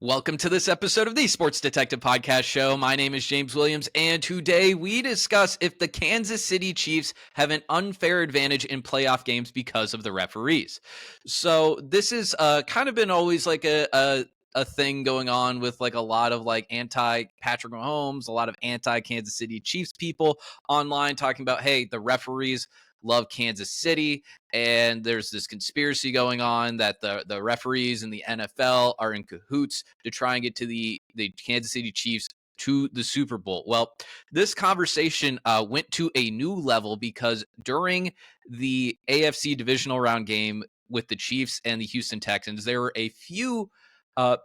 Welcome to this episode of the Sports Detective Podcast Show. My name is James Williams, and today we discuss if the Kansas City Chiefs have an unfair advantage in playoff games because of the referees. So this is kind of been always like a thing going on with like a lot of like anti Patrick Mahomes, a lot of anti Kansas City Chiefs people online talking about, hey, the referees love Kansas City, and there's this conspiracy going on that the referees in the NFL are in cahoots to try and get to the Kansas City Chiefs to the Super Bowl. Well, this conversation went to a new level because during the AFC divisional round game with the Chiefs and the Houston Texans, there were a few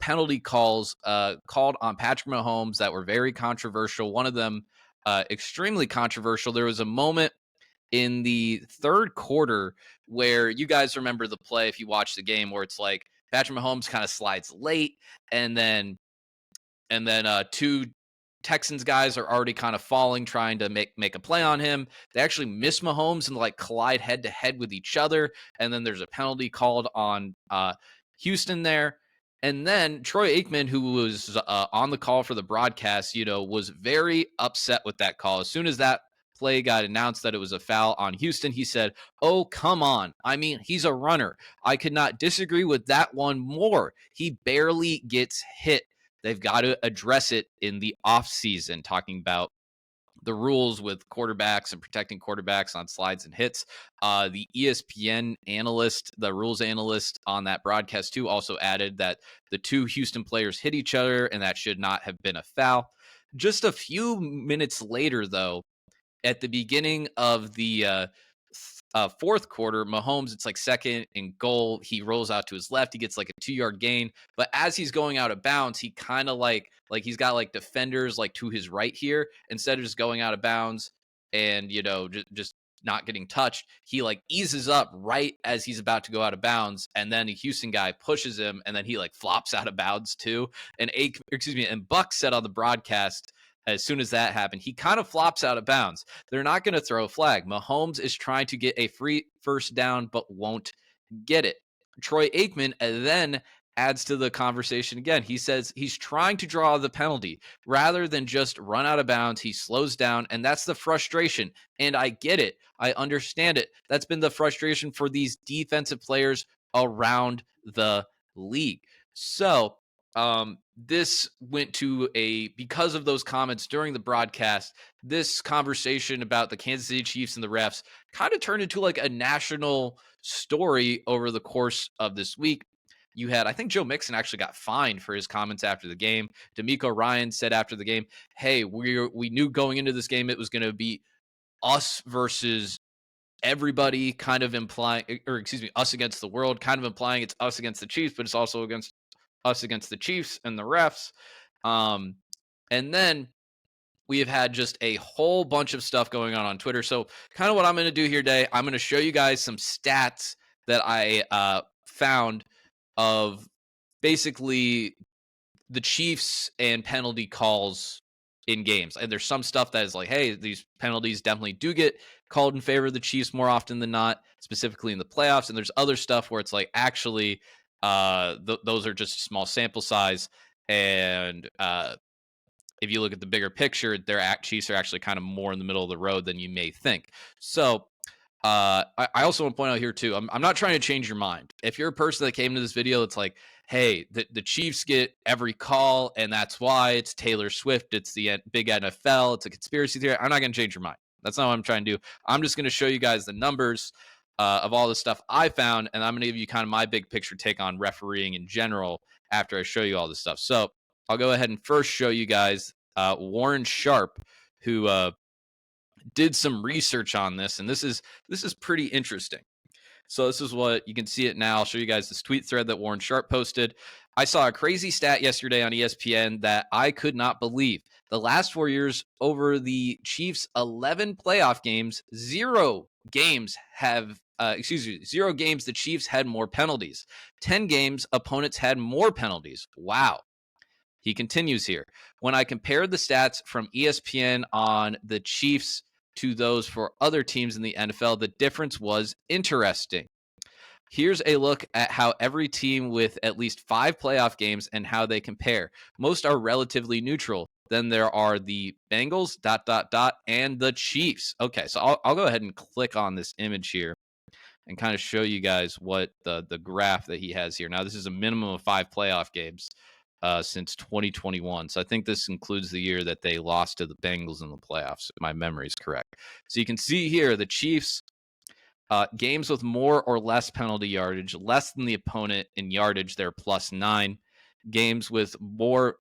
penalty calls called on Patrick Mahomes that were very controversial. One of them extremely controversial. There was a moment in the third quarter where you guys remember the play if you watch the game where it's like Patrick Mahomes kind of slides late and then two Texans guys are already kind of falling trying to make a play on him. They actually miss Mahomes and like collide head to head with each other, and then there's a penalty called on Houston there. And then Troy Aikman, who was on the call for the broadcast, was very upset with that call. As soon as that play got announced that it was a foul on Houston, he said, "Oh, come on. I mean, he's a runner. I could not disagree with that one more. He barely gets hit. They've got to address it in the offseason," talking about the rules with quarterbacks and protecting quarterbacks on slides and hits. The ESPN analyst, the rules analyst on that broadcast too, also added that the two Houston players hit each other and that should not have been a foul. Just a few minutes later, though, at the beginning of the fourth quarter, Mahomes, it's like second and goal. He rolls out to his left. He gets like a 2 yard gain. But as he's going out of bounds, he kind of like he's got like defenders like to his right here. Instead of just going out of bounds and, just not getting touched, he like eases up right as he's about to go out of bounds. And then a Houston guy pushes him and then he like flops out of bounds too. And Buck said on the broadcast, as soon as that happened, he kind of flops out of bounds. They're not going to throw a flag. Mahomes is trying to get a free first down, but won't get it. Troy Aikman then adds to the conversation again. He says he's trying to draw the penalty rather than just run out of bounds. He slows down, and that's the frustration. And I get it. I understand it. That's been the frustration for these defensive players around the league. So, this went to because of those comments during the broadcast, this conversation about the Kansas City Chiefs and the refs kind of turned into like a national story over the course of this week. You had, I think Joe Mixon actually got fined for his comments after the game. D'Amico Ryan said after the game, "Hey, we knew going into this game it was going to be us versus everybody," kind of implying, or excuse me, us against the world, kind of implying it's us against the Chiefs, but it's also against us against the Chiefs and the refs. And then we have had just a whole bunch of stuff going on Twitter. So kind of what I'm going to do here today, I'm going to show you guys some stats that I found of basically the Chiefs and penalty calls in games. And there's some stuff that is like, hey, these penalties definitely do get called in favor of the Chiefs more often than not, specifically in the playoffs. And there's other stuff where it's like, actually, those are just small sample size. And if you look at the bigger picture, their Chiefs are actually kind of more in the middle of the road than you may think. So I also want to point out here too, I'm not trying to change your mind. If you're a person that came to this video, it's like, hey, the Chiefs get every call, and that's why it's Taylor Swift, it's the big NFL, it's a conspiracy theory. I'm not going to change your mind. That's not what I'm trying to do. I'm just going to show you guys the numbers of all the stuff I found, and I'm going to give you kind of my big picture take on refereeing in general after I show you all this stuff. So I'll go ahead and first show you guys Warren Sharp, who did some research on this, and this is pretty interesting. So this is what you can see it now. I'll show you guys this tweet thread that Warren Sharp posted. I saw a crazy stat yesterday on ESPN that I could not believe. The last 4 years over the Chiefs' 11 playoff games, zero games the Chiefs had more penalties. 10 games, opponents had more penalties. Wow. He continues here. When I compared the stats from ESPN on the Chiefs to those for other teams in the NFL, the difference was interesting. Here's a look at how every team with at least 5 playoff games and how they compare. Most are relatively neutral. Then there are the Bengals, and the Chiefs. Okay, so I'll go ahead and click on this image here and kind of show you guys what the graph that he has here. Now, this is a minimum of 5 playoff games since 2021. So I think this includes the year that they lost to the Bengals in the playoffs, if my memory is correct. So you can see here the Chiefs, games with more or less penalty yardage, less than the opponent in yardage, they're +9. Games with more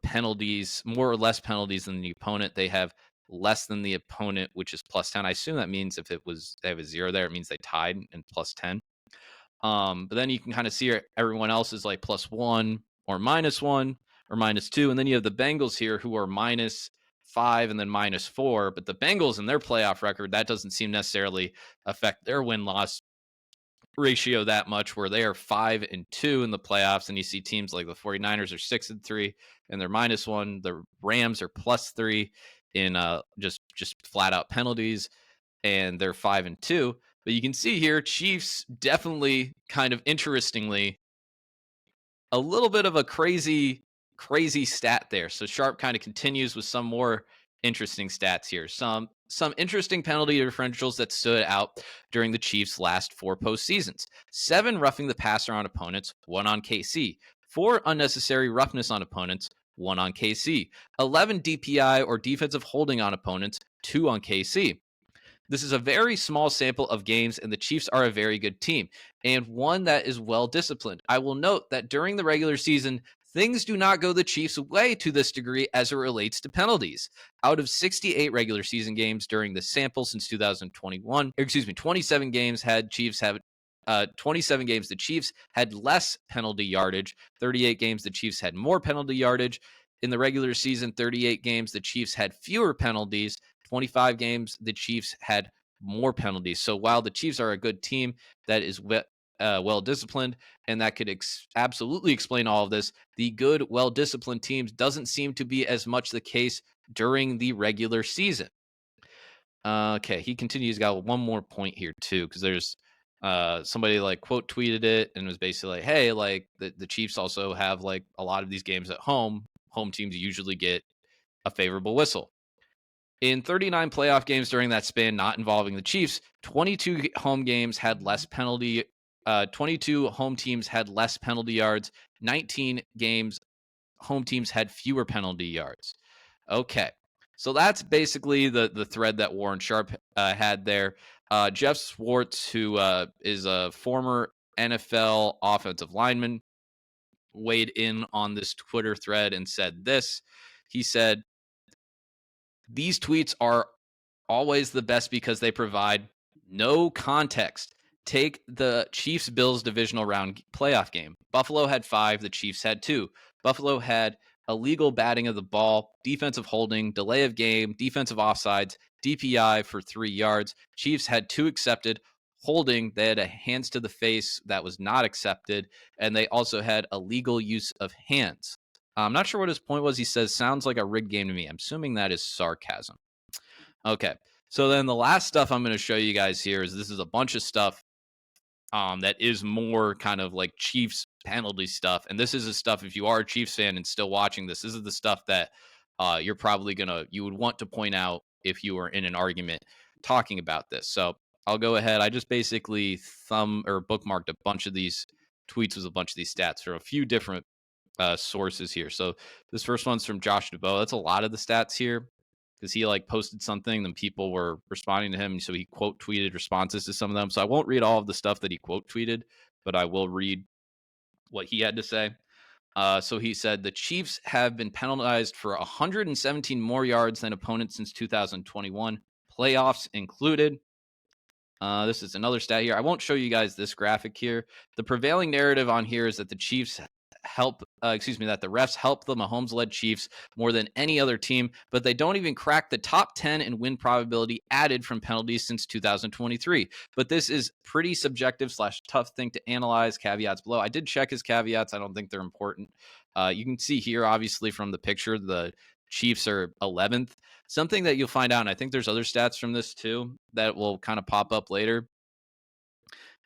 or less penalties than the opponent, they have less than the opponent, which is +10. I assume that means if they have a 0 there, it means they tied and +10. But then you can kind of see everyone else is like +1 or -1 or -2. And then you have the Bengals here who are -5 and then -4. But the Bengals in their playoff record, that doesn't seem necessarily affect their win-loss ratio that much, where they are 5-2 in the playoffs. And you see teams like the 49ers are 6-3 and they're -1. The Rams are +3 in just flat out penalties, and they're 5-2. But you can see here, Chiefs definitely kind of interestingly a little bit of a crazy stat there. So Sharp kind of continues with some more interesting stats here. Some interesting penalty differentials that stood out during the Chiefs' last 4 postseasons. 7 roughing the passer on opponents, 1 on KC. 4 unnecessary roughness on opponents, 1 on KC. 11 DPI or defensive holding on opponents, 2 on KC. This is a very small sample of games, and the Chiefs are a very good team, and one that is well disciplined. I will note that during the regular season, things do not go the Chiefs' way to this degree as it relates to penalties. Out of 68 regular season games during the sample since 2021, 27 games had Chiefs have 27 games the Chiefs had less penalty yardage. 38 games the Chiefs had more penalty yardage. In the regular season, 38 games the Chiefs had fewer penalties. 25 games the Chiefs had more penalties. So while the Chiefs are a good team that is well disciplined, and that could absolutely explain all of this, the good, well disciplined teams doesn't seem to be as much the case during the regular season. Okay, he continues. Got one more point here too, because there's somebody like quote tweeted it and was basically like, hey, like the Chiefs also have like a lot of these games at home. Home teams usually get a favorable whistle. In 39 playoff games during that span, not involving the Chiefs, 22 home games had less penalty. 22 home teams had less penalty yards. 19 games, home teams had fewer penalty yards. Okay, so that's basically the thread that Warren Sharp had there. Jeff Schwartz, who is a former NFL offensive lineman, weighed in on this Twitter thread and said this. He said, "These tweets are always the best because they provide no context. Take the Chiefs Bills divisional round playoff game. Buffalo had 5, the Chiefs had 2. Buffalo had illegal batting of the ball, defensive holding, delay of game, defensive offsides, DPI for 3 yards. Chiefs had 2 accepted. Holding, they had a hands to the face that was not accepted, and they also had illegal use of hands." I'm not sure what his point was. He says, sounds like a rigged game to me. I'm assuming that is sarcasm. Okay. So then the last stuff I'm going to show you guys here is this is a bunch of stuff that is more kind of like Chiefs penalty stuff. And this is the stuff, if you are a Chiefs fan and still watching this is the stuff that you're probably you would want to point out if you were in an argument talking about this. So I'll go ahead. I just basically bookmarked a bunch of these tweets with a bunch of these stats for a few different sources here. So this first one's from Josh DeBow. That's a lot of the stats here, because he like posted something, then people were responding to him, so he quote tweeted responses to some of them. So I won't read all of the stuff that he quote tweeted, but I will read what he had to say. So he said the Chiefs have been penalized for 117 more yards than opponents since 2021, playoffs included. This is another stat here. I won't show you guys this graphic here. The prevailing narrative on here is that the Chiefs that the refs help the Mahomes-led Chiefs more than any other team, but they don't even crack the top 10 in win probability added from penalties since 2023. But this is pretty subjective / tough thing to analyze. Caveats below. I did check his caveats. I don't think they're important. You can see here, obviously, from the picture, the Chiefs are 11th. Something that you'll find out, and I think there's other stats from this too that will kind of pop up later,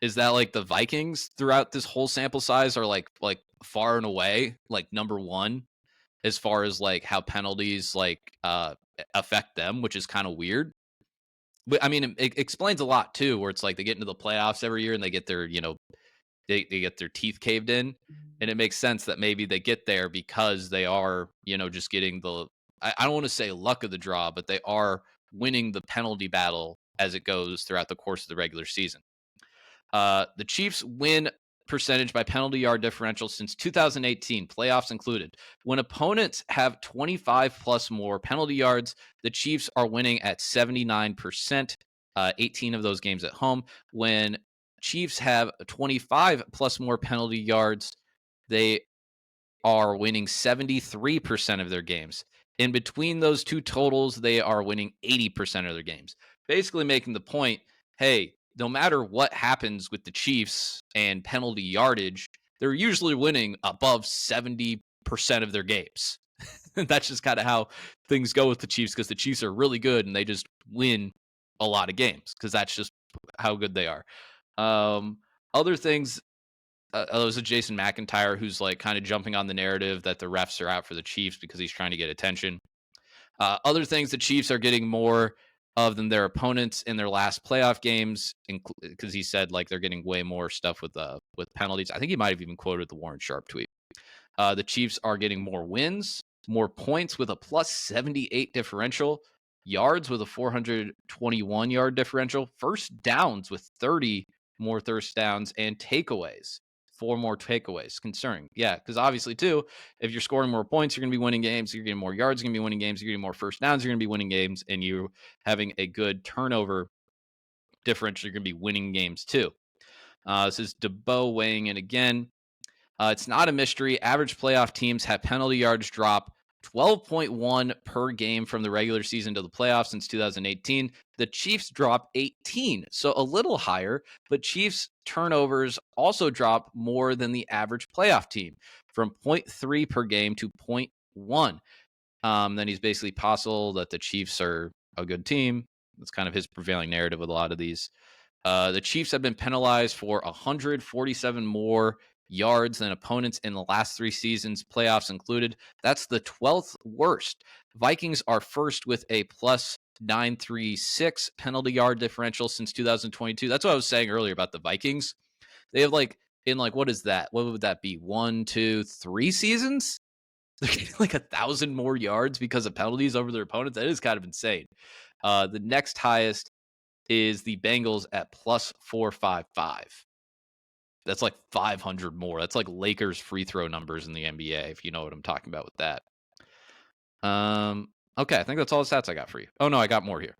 is that like the Vikings throughout this whole sample size are like far and away like number one as far as like how penalties like affect them, which is kind of weird. But I mean, it explains a lot too, where it's like they get into the playoffs every year and they get their, they get their teeth caved in. And it makes sense that maybe they get there because they are, just getting I don't want to say luck of the draw, but they are winning the penalty battle as it goes throughout the course of the regular season. The Chiefs win percentage by penalty yard differential since 2018, playoffs included. When opponents have 25 plus more penalty yards, the Chiefs are winning at 79%, 18 of those games at home. When Chiefs have 25 plus more penalty yards, they are winning 73% of their games. In between those two totals, they are winning 80% of their games. Basically making the point, hey, no matter what happens with the Chiefs and penalty yardage, they're usually winning above 70% of their games. That's just kind of how things go with the Chiefs because the Chiefs are really good and they just win a lot of games because that's just how good they are. Other things, there's a Jason McIntyre who's like kind of jumping on the narrative that the refs are out for the Chiefs because he's trying to get attention. Other things, the Chiefs are getting more of than their opponents in their last playoff games, because he said like they're getting way more stuff with penalties. I think he might have even quoted the Warren Sharp tweet. The Chiefs are getting more wins, more points with a plus 78 differential, yards with a 421 yard differential, first downs with 30 more first downs, and takeaways. 4 more takeaways. Concerning. Yeah, because obviously, too, if you're scoring more points, you're going to be winning games. You're getting more yards, you're going to be winning games. You're getting more first downs, you're going to be winning games. And you having a good turnover differential, you're going to be winning games, too. This is DeBow weighing in again. It's not a mystery. Average playoff teams have penalty yards drop 12.1 per game from the regular season to the playoffs since 2018. The Chiefs drop 18, so a little higher, but Chiefs turnovers also drop more than the average playoff team from 0.3 per game to 0.1. Then he's basically possible that the Chiefs are a good team. That's kind of his prevailing narrative with a lot of these. The Chiefs have been penalized for 147 more yards than opponents in the last 3 seasons, playoffs included. That's the 12th worst. Vikings are first with a plus 936 penalty yard differential since 2022. That's what I was saying earlier about the Vikings. They have like in like what is that? What would that be? 1, 2, 3 seasons? They're getting like 1,000 more yards because of penalties over their opponents. That is kind of insane. The next highest is the Bengals at plus 455. That's like 500 more. That's like Lakers free throw numbers in the NBA, if you know what I'm talking about with that. Okay, I think that's all the stats I got for you. Oh no, I got more here.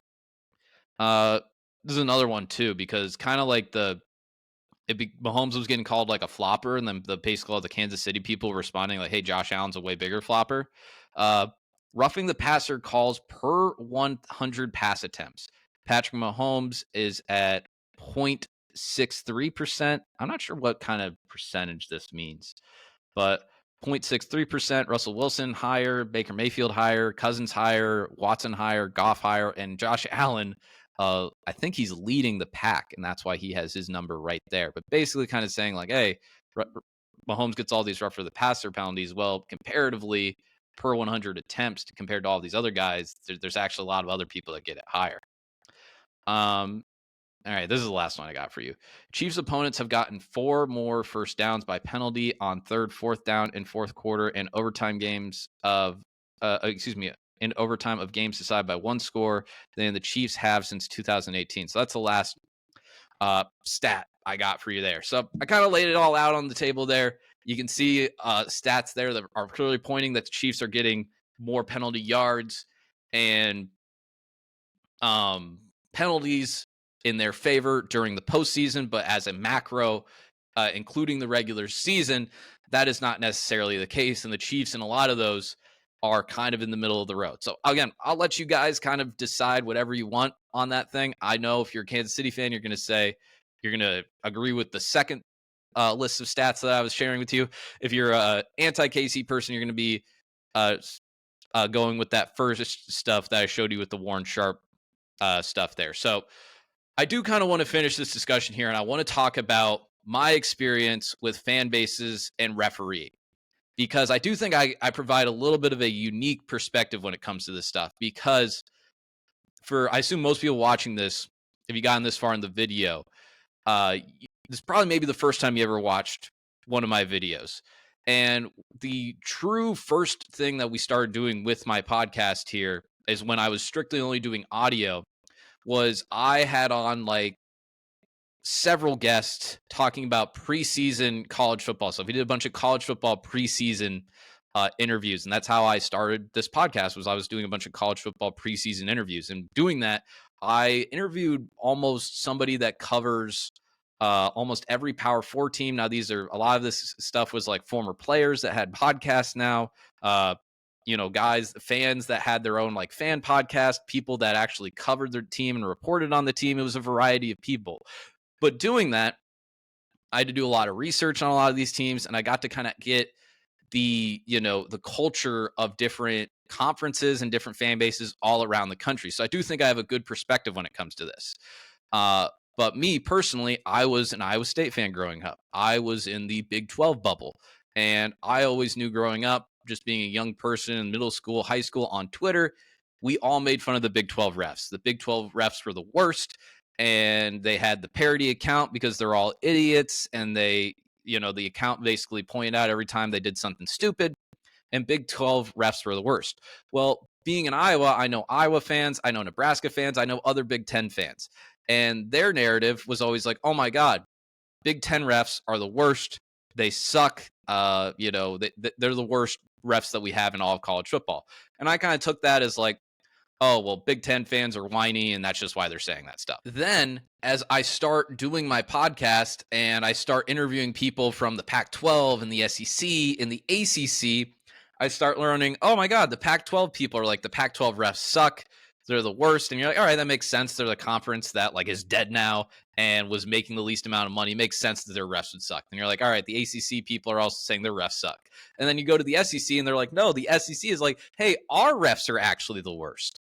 This is another one too, because kind of like Mahomes was getting called like a flopper, and then basically all the Kansas City people responding like, "Hey, Josh Allen's a way bigger flopper." Roughing the passer calls per 100 pass attempts. Patrick Mahomes is at 0.63%. I'm not sure what kind of percentage this means, but 0.63%. Russell Wilson higher, Baker Mayfield higher, Cousins higher, Watson higher, Goff higher, and Josh Allen. I think he's leading the pack, and that's why he has his number right there. But basically, kind of saying like, hey, Mahomes gets all these rougher the passer penalties. Well, comparatively, per 100 attempts compared to all these other guys, there's actually a lot of other people that get it higher. All right, this is the last one I got for you. Chiefs opponents have gotten 4 more first downs by penalty on third, fourth down, and fourth quarter, and overtime games of, in overtime of games decided by 1 score than the Chiefs have since 2018. So that's the last stat I got for you there. So I kind of laid it all out on the table there. You can see stats there that are clearly pointing that the Chiefs are getting more penalty yards and penalties in their favor during the postseason, but as a macro, including the regular season, that is not necessarily the case. And the Chiefs in a lot of those are kind of in the middle of the road. So again, I'll let you guys kind of decide whatever you want on that thing. I know if you're a Kansas City fan, you're going to agree with the second list of stats that I was sharing with you. If you're an anti-KC person, you're going to be going with that first stuff that I showed you with the Warren Sharp stuff there. So I do kind of want to finish this discussion here, and I want to talk about my experience with fan bases and referee, because I do think I provide a little bit of a unique perspective when it comes to this stuff. Because I assume most people watching this, if you gotten this far in the video, this is probably maybe the first time you ever watched one of my videos. And the true first thing that we started doing with my podcast here is when I was strictly only doing audio, was I had on like several guests talking about preseason college football stuff. We did a bunch of college football preseason interviews, and that's how I started this podcast. Was I was doing a bunch of college football preseason interviews, and doing that, I interviewed almost somebody that covers almost every Power Four team. Now, these are a lot of this stuff was like former players that had podcasts now. Guys, fans that had their own like fan podcast, people that actually covered their team and reported on the team. It was a variety of people. But doing that, I had to do a lot of research on a lot of these teams, and I got to kind of get the culture of different conferences and different fan bases all around the country. So I do think I have a good perspective when it comes to this. But me personally, I was an Iowa State fan growing up. I was in the Big 12 bubble, and I always knew growing up, just being a young person in middle school, high school, on Twitter, we all made fun of the Big 12 refs. The Big 12 refs were the worst, and they had the parody account because they're all idiots, and the account basically pointed out every time they did something stupid, and Big 12 refs were the worst. Well, being in Iowa, I know Iowa fans, I know Nebraska fans, I know other Big 10 fans, and their narrative was always like, oh my God, Big 10 refs are the worst. They suck. They're the worst refs that we have in all of college football. And I kind of took that as like, oh, well, Big Ten fans are whiny, and that's just why they're saying that stuff. Then, as I start doing my podcast and I start interviewing people from the Pac 12 and the SEC and the ACC, I start learning, oh my God, the Pac 12 people are like, the Pac 12 refs suck. They're the worst. And you're like, all right, that makes sense. They're the conference that like is dead now and was making the least amount of money. It makes sense that their refs would suck. And you're like, all right, the ACC people are also saying their refs suck. And then you go to the SEC and they're like, no, the SEC is like, hey, our refs are actually the worst.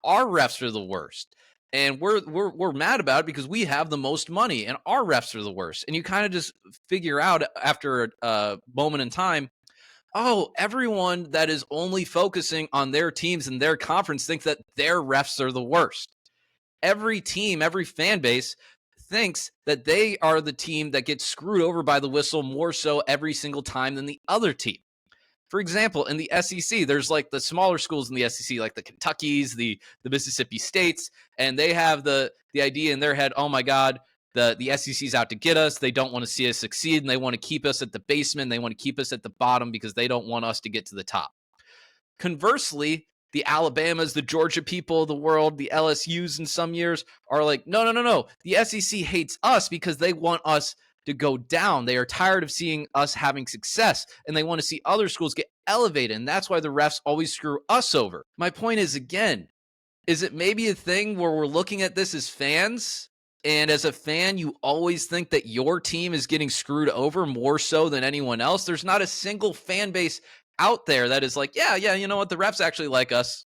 Our refs are the worst. And we're mad about it because we have the most money and our refs are the worst. And you kind of just figure out after a moment in time, oh, everyone that is only focusing on their teams and their conference thinks that their refs are the worst. Every team, every fan base thinks that they are the team that gets screwed over by the whistle more so every single time than the other team. For example, in the SEC, there's like the smaller schools in the SEC, like the Kentuckys, the Mississippi States, and they have the idea in their head, oh my God, the SEC's out to get us. They don't want to see us succeed, and they want to keep us at the basement. They want to keep us at the bottom because they don't want us to get to the top. Conversely, the Alabamas, the Georgia people of the world, the LSUs in some years are like, no. The SEC hates us because they want us to go down. They are tired of seeing us having success, and they want to see other schools get elevated, and that's why the refs always screw us over. My point is, again, is it maybe a thing where we're looking at this as fans, and as a fan, you always think that your team is getting screwed over more so than anyone else? There's not a single fan base out there that is like, yeah, you know what? The refs actually like us.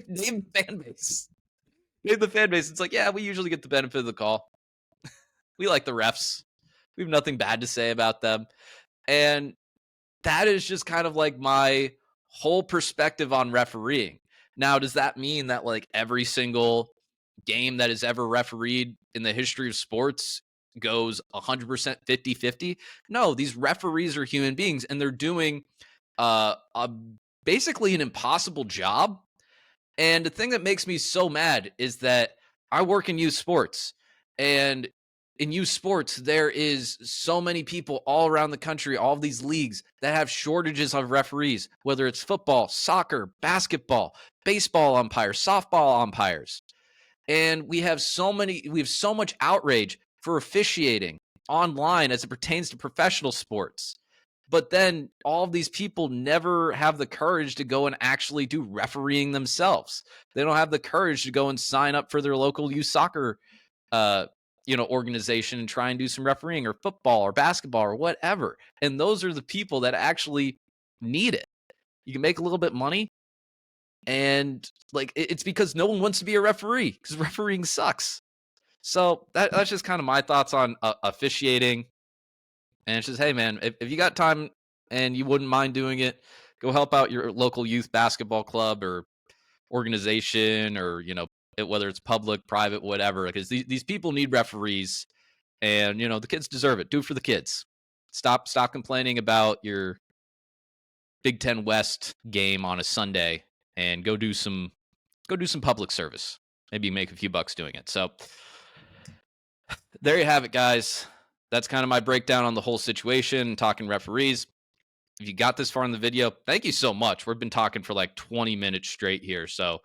Name the fan base. Name the fan base. It's like, yeah, we usually get the benefit of the call. We like the refs. We have nothing bad to say about them. And that is just kind of like my whole perspective on refereeing. Now, does that mean that like every single game that is ever refereed in the history of sports goes 100% 50-50? No, these referees are human beings, and they're doing basically an impossible job. And the thing that makes me so mad is that I work in youth sports, and in youth sports, there is so many people all around the country, all of these leagues that have shortages of referees, whether it's football, soccer, basketball, baseball umpires, softball umpires. And we have so much outrage for officiating online as it pertains to professional sports. But then all of these people never have the courage to go and actually do refereeing themselves. They don't have the courage to go and sign up for their local youth soccer organization and try and do some refereeing, or football or basketball or whatever. And those are the people that actually need it. You can make a little bit of money, And like it's because no one wants to be a referee because refereeing sucks. So that's just kind of my thoughts on officiating. And it's just, hey man, if you got time and you wouldn't mind doing it, go help out your local youth basketball club or organization, or whether it's public, private, whatever, because these people need referees, and the kids deserve it. Do it for the kids. Stop complaining about your Big Ten West game on a Sunday and go do some public service. Maybe make a few bucks doing it. So there you have it, guys. That's kind of my breakdown on the whole situation, talking referees. If you got this far in the video, thank you so much. We've been talking for like 20 minutes straight here. So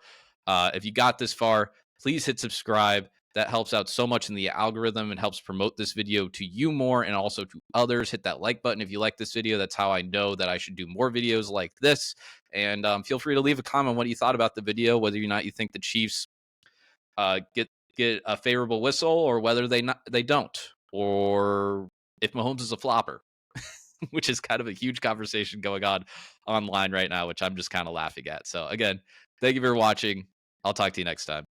if you got this far, please hit subscribe. That helps out so much in the algorithm and helps promote this video to you more and also to others. Hit that like button if you like this video. That's how I know that I should do more videos like this. And feel free to leave a comment what you thought about the video, whether or not you think the Chiefs get a favorable whistle, or whether they don't, or if Mahomes is a flopper, which is kind of a huge conversation going on online right now, which I'm just kind of laughing at. So again, thank you for watching. I'll talk to you next time.